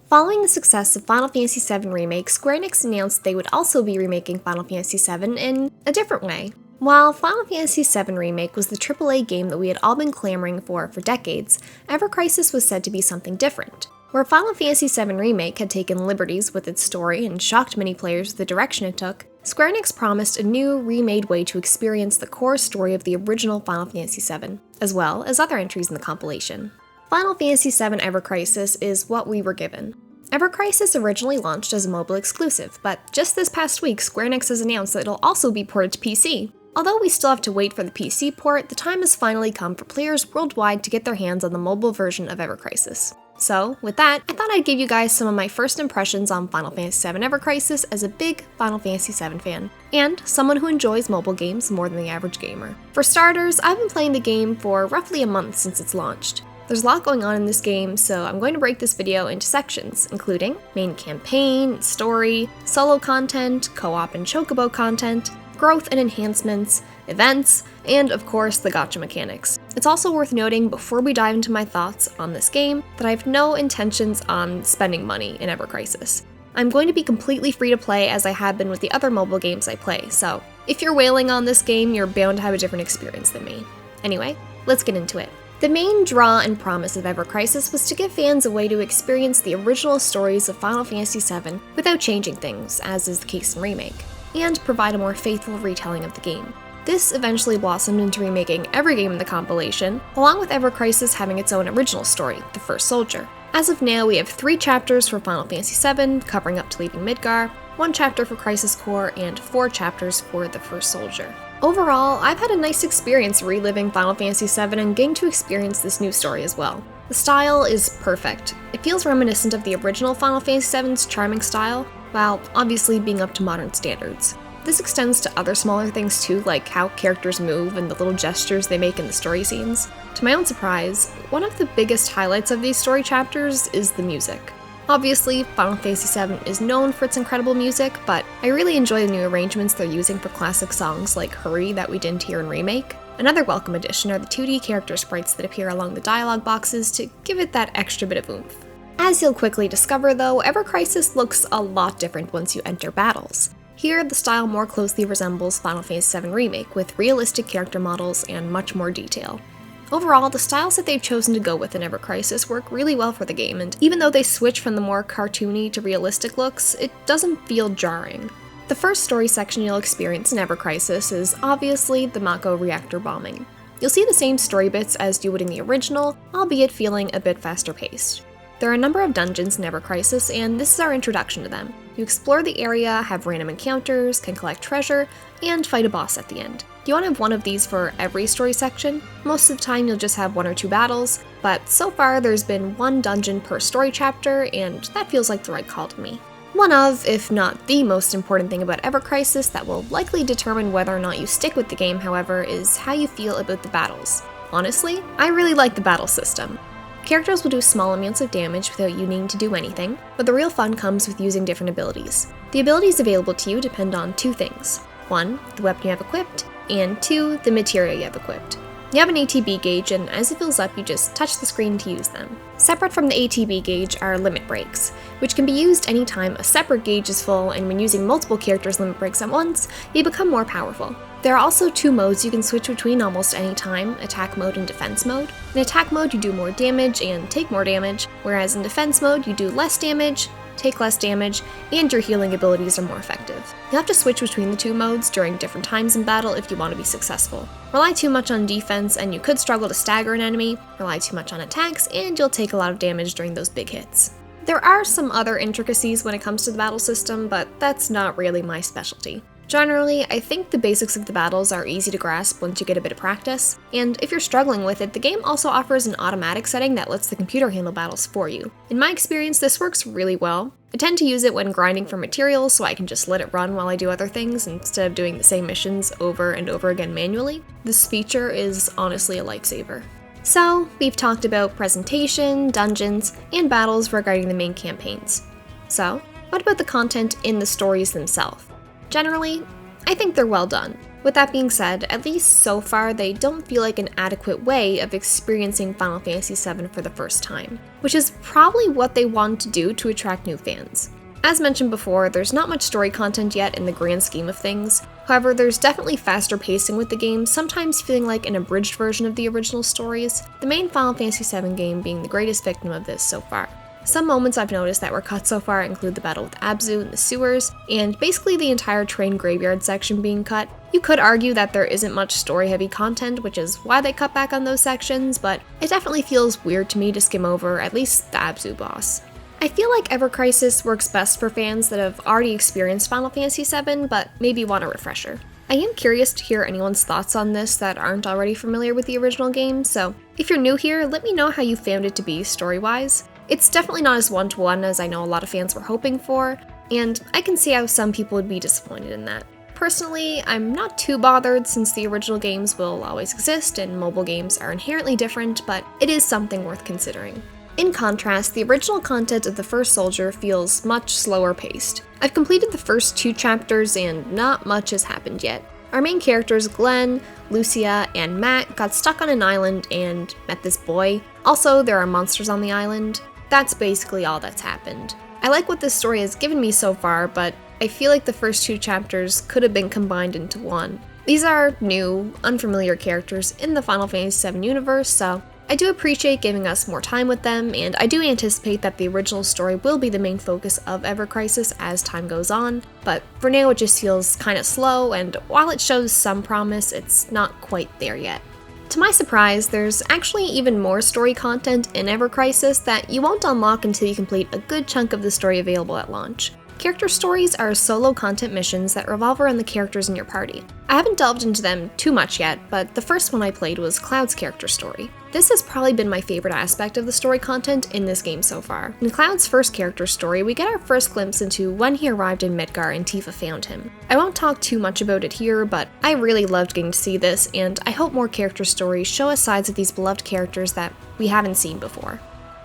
Following the success of Final Fantasy VII Remake, Square Enix announced they would also be remaking Final Fantasy VII in a different way. While Final Fantasy VII Remake was the AAA game that we had all been clamoring for decades, Ever Crisis was said to be something different. Where Final Fantasy VII Remake had taken liberties with its story and shocked many players with the direction it took, Square Enix promised a new, remade way to experience the core story of the original Final Fantasy VII, as well as other entries in the compilation. Final Fantasy VII Ever Crisis is what we were given. Ever Crisis originally launched as a mobile exclusive, but just this past week, Square Enix has announced that it'll also be ported to PC. Although we still have to wait for the PC port, the time has finally come for players worldwide to get their hands on the mobile version of Ever Crisis. So, with that, I thought I'd give you guys some of my first impressions on Final Fantasy VII Ever Crisis as a big Final Fantasy VII fan, and someone who enjoys mobile games more than the average gamer. For starters, I've been playing the game for roughly a month since it's launched. There's a lot going on in this game, so I'm going to break this video into sections, including main campaign, story, solo content, co-op and chocobo content, growth and enhancements, events, and of course the gacha mechanics. It's also worth noting before we dive into my thoughts on this game that I have no intentions on spending money in Ever Crisis. I'm going to be completely free to play as I have been with the other mobile games I play, so if you're wailing on this game, you're bound to have a different experience than me. Anyway, let's get into it. The main draw and promise of Ever Crisis was to give fans a way to experience the original stories of Final Fantasy VII without changing things, as is the case in Remake, and provide a more faithful retelling of the game. This eventually blossomed into remaking every game in the compilation, along with Ever Crisis having its own original story, The First Soldier. As of now, we have 3 chapters for Final Fantasy VII, covering up to leaving Midgar, 1 chapter for Crisis Core, and 4 chapters for The First Soldier. Overall, I've had a nice experience reliving Final Fantasy VII and getting to experience this new story as well. The style is perfect. It feels reminiscent of the original Final Fantasy VII's charming style, while obviously being up to modern standards. This extends to other smaller things too, like how characters move and the little gestures they make in the story scenes. To my own surprise, one of the biggest highlights of these story chapters is the music. Obviously, Final Fantasy VII is known for its incredible music, but I really enjoy the new arrangements they're using for classic songs like Hurry that we didn't hear in Remake. Another welcome addition are the 2D character sprites that appear along the dialogue boxes to give it that extra bit of oomph. As you'll quickly discover though, Ever Crisis looks a lot different once you enter battles. Here, the style more closely resembles Final Fantasy VII Remake, with realistic character models and much more detail. Overall, the styles that they've chosen to go with in Ever Crisis work really well for the game, and even though they switch from the more cartoony to realistic looks, it doesn't feel jarring. The first story section you'll experience in Ever Crisis is obviously the Mako reactor bombing. You'll see the same story bits as you would in the original, albeit feeling a bit faster paced. There are a number of dungeons in Ever Crisis, and this is our introduction to them. You explore the area, have random encounters, can collect treasure, and fight a boss at the end. You want to have one of these for every story section. Most of the time you'll just have 1 or 2 battles, but so far there's been 1 dungeon per story chapter, and that feels like the right call to me. One of, if not the most important thing about Ever Crisis that will likely determine whether or not you stick with the game, however, is how you feel about the battles. Honestly, I really like the battle system. Characters will do small amounts of damage without you needing to do anything, but the real fun comes with using different abilities. The abilities available to you depend on 2 things. 1, the weapon you have equipped, and 2, the material you have equipped. You have an ATB gauge, and as it fills up, you just touch the screen to use them. Separate from the ATB gauge are limit breaks, which can be used anytime a separate gauge is full, and when using multiple characters' limit breaks at once, you become more powerful. There are also 2 modes you can switch between almost any time, attack mode and defense mode. In attack mode, you do more damage and take more damage, whereas in defense mode, you do less damage, take less damage, and your healing abilities are more effective. You'll have to switch between the 2 modes during different times in battle if you want to be successful. Rely too much on defense and you could struggle to stagger an enemy, rely too much on attacks, and you'll take a lot of damage during those big hits. There are some other intricacies when it comes to the battle system, but that's not really my specialty. Generally, I think the basics of the battles are easy to grasp once you get a bit of practice, and if you're struggling with it, the game also offers an automatic setting that lets the computer handle battles for you. In my experience, this works really well. I tend to use it when grinding for materials so I can just let it run while I do other things instead of doing the same missions over and over again manually. This feature is honestly a lifesaver. So, we've talked about presentation, dungeons, and battles regarding the main campaigns. So, what about the content in the stories themselves? Generally, I think they're well done. With that being said, at least so far, they don't feel like an adequate way of experiencing Final Fantasy VII for the first time, which is probably what they wanted to do to attract new fans. As mentioned before, there's not much story content yet in the grand scheme of things. However, there's definitely faster pacing with the game, sometimes feeling like an abridged version of the original stories, the main Final Fantasy VII game being the greatest victim of this so far. Some moments I've noticed that were cut so far include the battle with Abzu in the sewers, and basically the entire train graveyard section being cut. You could argue that there isn't much story-heavy content, which is why they cut back on those sections, but it definitely feels weird to me to skim over at least the Abzu boss. I feel like Ever Crisis works best for fans that have already experienced Final Fantasy VII, but maybe want a refresher. I am curious to hear anyone's thoughts on this that aren't already familiar with the original game, so if you're new here, let me know how you found it to be story-wise. It's definitely not as one-to-one as I know a lot of fans were hoping for, and I can see how some people would be disappointed in that. Personally, I'm not too bothered since the original games will always exist and mobile games are inherently different, but it is something worth considering. In contrast, the original content of The First Soldier feels much slower paced. I've completed the first 2 chapters and not much has happened yet. Our main characters, Glenn, Lucia, and Matt, got stuck on an island and met this boy. Also, there are monsters on the island. That's basically all that's happened. I like what this story has given me so far, but I feel like the first 2 chapters could have been combined into one. These are new, unfamiliar characters in the Final Fantasy VII universe, so I do appreciate giving us more time with them, and I do anticipate that the original story will be the main focus of Ever Crisis as time goes on, but for now it just feels kinda slow, and while it shows some promise, it's not quite there yet. To my surprise, there's actually even more story content in Ever Crisis that you won't unlock until you complete a good chunk of the story available at launch. Character stories are solo content missions that revolve around the characters in your party. I haven't delved into them too much yet, but the first one I played was Cloud's character story. This has probably been my favorite aspect of the story content in this game so far. In Cloud's first character story, we get our first glimpse into when he arrived in Midgar and Tifa found him. I won't talk too much about it here, but I really loved getting to see this, and I hope more character stories show us sides of these beloved characters that we haven't seen before.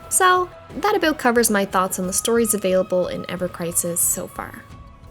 So, that about covers my thoughts on the stories available in Ever Crisis so far.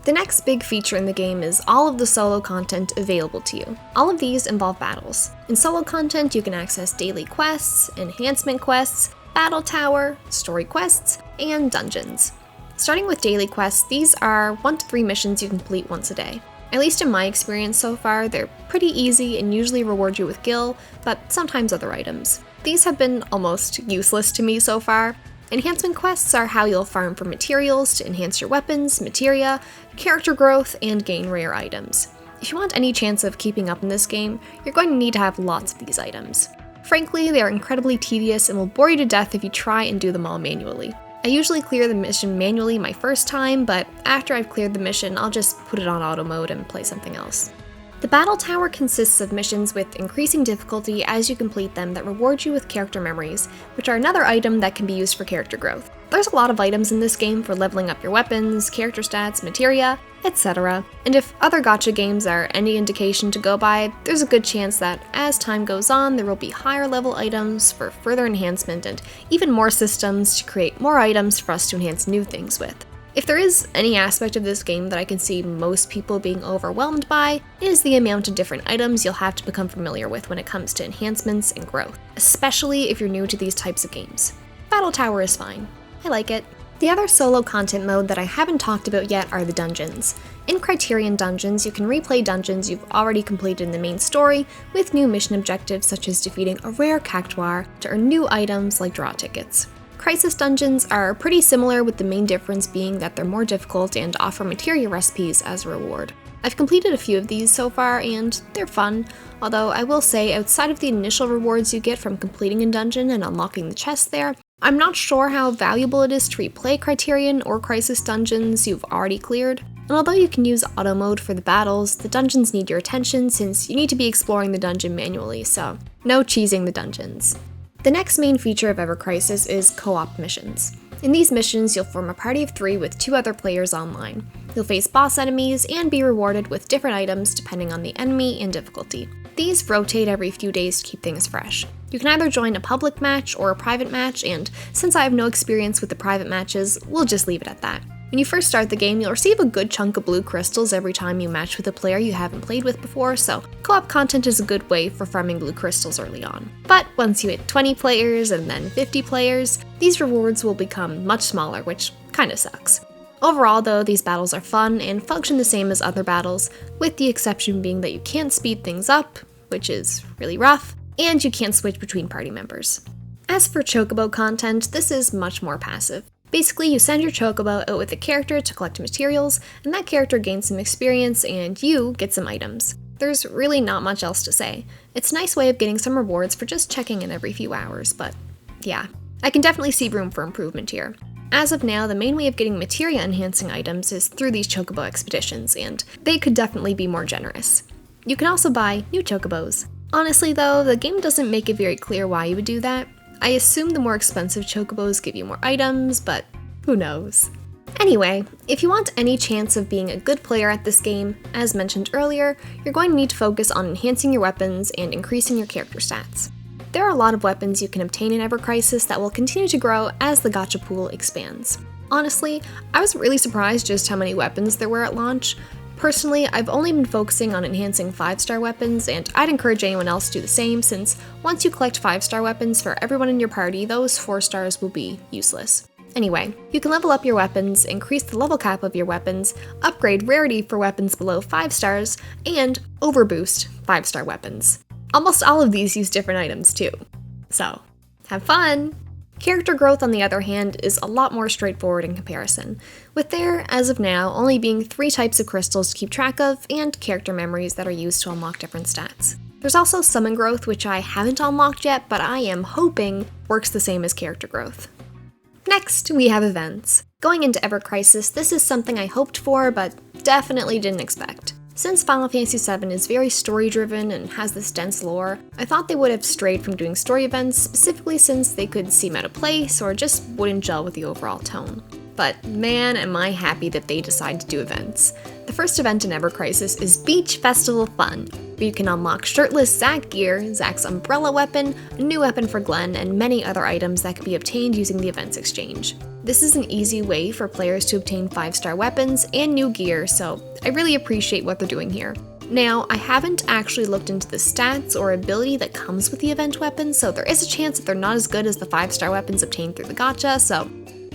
The next big feature in the game is all of the solo content available to you. All of these involve battles. In solo content, you can access daily quests, enhancement quests, battle tower, story quests, and dungeons. Starting with daily quests, these are 1 to 3 missions you complete once a day. At least in my experience so far, they're pretty easy and usually reward you with gil, but sometimes other items. These have been almost useless to me so far. Enhancement quests are how you'll farm for materials to enhance your weapons, materia, character growth, and gain rare items. If you want any chance of keeping up in this game, you're going to need to have lots of these items. Frankly, they are incredibly tedious and will bore you to death if you try and do them all manually. I usually clear the mission manually my first time, but after I've cleared the mission, I'll just put it on auto mode and play something else. The Battle Tower consists of missions with increasing difficulty as you complete them that reward you with character memories, which are another item that can be used for character growth. There's a lot of items in this game for leveling up your weapons, character stats, materia, etc. And if other gacha games are any indication to go by, there's a good chance that as time goes on, there will be higher level items for further enhancement and even more systems to create more items for us to enhance new things with. If there is any aspect of this game that I can see most people being overwhelmed by, it is the amount of different items you'll have to become familiar with when it comes to enhancements and growth, especially if you're new to these types of games. Battle Tower is fine. I like it. The other solo content mode that I haven't talked about yet are the dungeons. In Criterion Dungeons, you can replay dungeons you've already completed in the main story with new mission objectives such as defeating a rare cactuar to earn new items like draw tickets. Crisis dungeons are pretty similar, with the main difference being that they're more difficult and offer materia recipes as a reward. I've completed a few of these so far and they're fun, although I will say outside of the initial rewards you get from completing a dungeon and unlocking the chest there, I'm not sure how valuable it is to replay Criterion or Crisis dungeons you've already cleared. And although you can use auto mode for the battles, the dungeons need your attention since you need to be exploring the dungeon manually, so no cheesing the dungeons. The next main feature of Ever Crisis is co-op missions. In these missions, you'll form a party of 3 with 2 other players online. You'll face boss enemies and be rewarded with different items depending on the enemy and difficulty. These rotate every few days to keep things fresh. You can either join a public match or a private match, and since I have no experience with the private matches, we'll just leave it at that. When you first start the game, you'll receive a good chunk of blue crystals every time you match with a player you haven't played with before, so co-op content is a good way for farming blue crystals early on. But once you hit 20 players and then 50 players, these rewards will become much smaller, which kinda sucks. Overall though, these battles are fun and function the same as other battles, with the exception being that you can't speed things up, which is really rough, and you can't switch between party members. As for chocobo content, this is much more passive. Basically, you send your chocobo out with a character to collect materials, and that character gains some experience and you get some items. There's really not much else to say. It's a nice way of getting some rewards for just checking in every few hours, but yeah, I can definitely see room for improvement here. As of now, the main way of getting materia enhancing items is through these chocobo expeditions, and they could definitely be more generous. You can also buy new chocobos. Honestly though, the game doesn't make it very clear why you would do that. I assume the more expensive chocobos give you more items, but who knows. Anyway, if you want any chance of being a good player at this game, as mentioned earlier, you're going to need to focus on enhancing your weapons and increasing your character stats. There are a lot of weapons you can obtain in Ever Crisis that will continue to grow as the gacha pool expands. Honestly, I was really surprised just how many weapons there were at launch. Personally, I've only been focusing on enhancing 5-star weapons, and I'd encourage anyone else to do the same since once you collect 5-star weapons for everyone in your party, those 4 stars will be useless. Anyway, you can level up your weapons, increase the level cap of your weapons, upgrade rarity for weapons below 5 stars, and overboost 5-star weapons. Almost all of these use different items too. So, have fun! Character growth, on the other hand, is a lot more straightforward in comparison, with there, as of now, only being 3 types of crystals to keep track of, and character memories that are used to unlock different stats. There's also summon growth, which I haven't unlocked yet, but I am hoping works the same as character growth. Next, we have events. Going into Ever Crisis, this is something I hoped for, but definitely didn't expect. Since Final Fantasy VII is very story-driven and has this dense lore, I thought they would have strayed from doing story events, specifically since they could seem out of place or just wouldn't gel with the overall tone. But man, am I happy that they decided to do events. The first event in Ever Crisis is Beach Festival Fun, where you can unlock shirtless Zack gear, Zack's umbrella weapon, a new weapon for Glenn, and many other items that can be obtained using the events exchange. This is an easy way for players to obtain 5-star weapons and new gear, so I really appreciate what they're doing here. Now, I haven't actually looked into the stats or ability that comes with the event weapons, so there is a chance that they're not as good as the 5-star weapons obtained through the gacha, so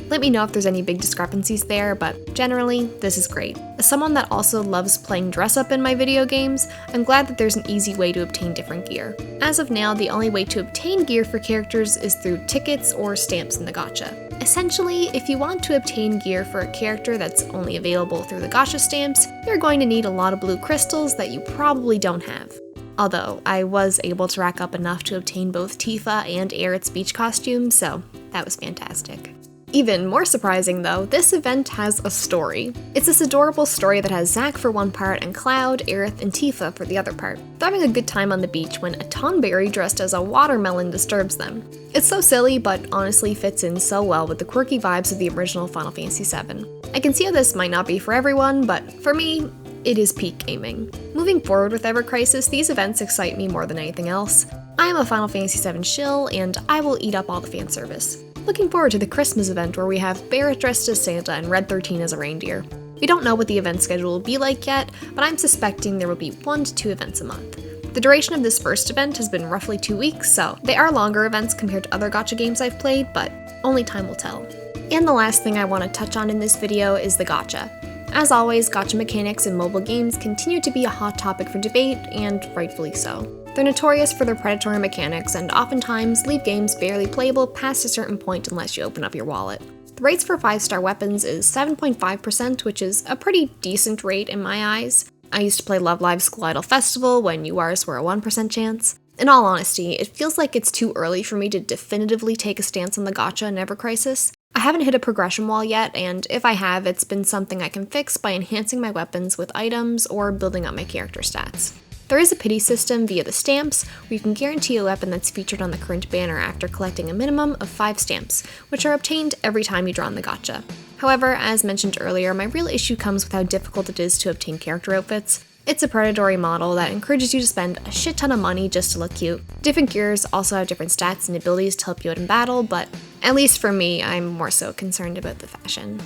let me know if there's any big discrepancies there, but generally, this is great. As someone that also loves playing dress-up in my video games, I'm glad that there's an easy way to obtain different gear. As of now, the only way to obtain gear for characters is through tickets or stamps in the gacha. Essentially, if you want to obtain gear for a character that's only available through the gacha stamps, you're going to need a lot of blue crystals that you probably don't have. Although, I was able to rack up enough to obtain both Tifa and Aerith's beach costumes, so that was fantastic. Even more surprising though, this event has a story. It's this adorable story that has Zack for one part and Cloud, Aerith, and Tifa for the other part. They're having a good time on the beach when a tonberry dressed as a watermelon disturbs them. It's so silly, but honestly fits in so well with the quirky vibes of the original Final Fantasy VII. I can see how this might not be for everyone, but for me, it is peak gaming. Moving forward with Ever Crisis, these events excite me more than anything else. I am a Final Fantasy VII shill, and I will eat up all the fan service. Looking forward to the Christmas event where we have Barret dressed as Santa and Red 13 as a reindeer. We don't know what the event schedule will be like yet, but I'm suspecting there will be 1 to 2 events a month. The duration of this first event has been roughly 2 weeks, so they are longer events compared to other gacha games I've played, but only time will tell. And the last thing I want to touch on in this video is the gacha. As always, gacha mechanics in mobile games continue to be a hot topic for debate, and rightfully so. They're notorious for their predatory mechanics and oftentimes leave games barely playable past a certain point unless you open up your wallet. The rates for 5-star weapons is 7.5%, which is a pretty decent rate in my eyes. I used to play Love Live School Idol Festival when URs were a 1% chance. In all honesty, it feels like it's too early for me to definitively take a stance on the gacha in Ever Crisis. I haven't hit a progression wall yet, and if I have, it's been something I can fix by enhancing my weapons with items or building up my character stats. There is a pity system via the stamps, where you can guarantee a weapon that's featured on the current banner after collecting a minimum of 5 stamps, which are obtained every time you draw in the gacha. However, as mentioned earlier, my real issue comes with how difficult it is to obtain character outfits. It's a predatory model that encourages you to spend a shit ton of money just to look cute. Different gears also have different stats and abilities to help you out in battle, but at least for me, I'm more so concerned about the fashion.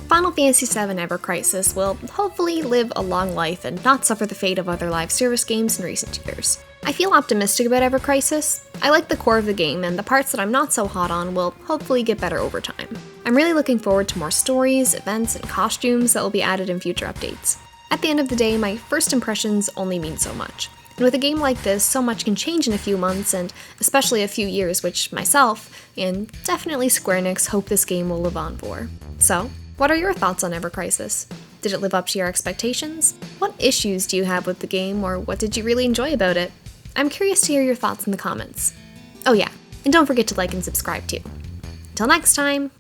Final Fantasy VII Ever Crisis will hopefully live a long life and not suffer the fate of other live service games in recent years. I feel optimistic about Ever Crisis. I like the core of the game, and the parts that I'm not so hot on will hopefully get better over time. I'm really looking forward to more stories, events, and costumes that will be added in future updates. At the end of the day, my first impressions only mean so much. And with a game like this, so much can change in a few months, and especially a few years, which myself, and definitely Square Enix, hope this game will live on for. So, what are your thoughts on Ever Crisis? Did it live up to your expectations? What issues do you have with the game, or what did you really enjoy about it? I'm curious to hear your thoughts in the comments. Oh yeah, and don't forget to like and subscribe too. Until next time!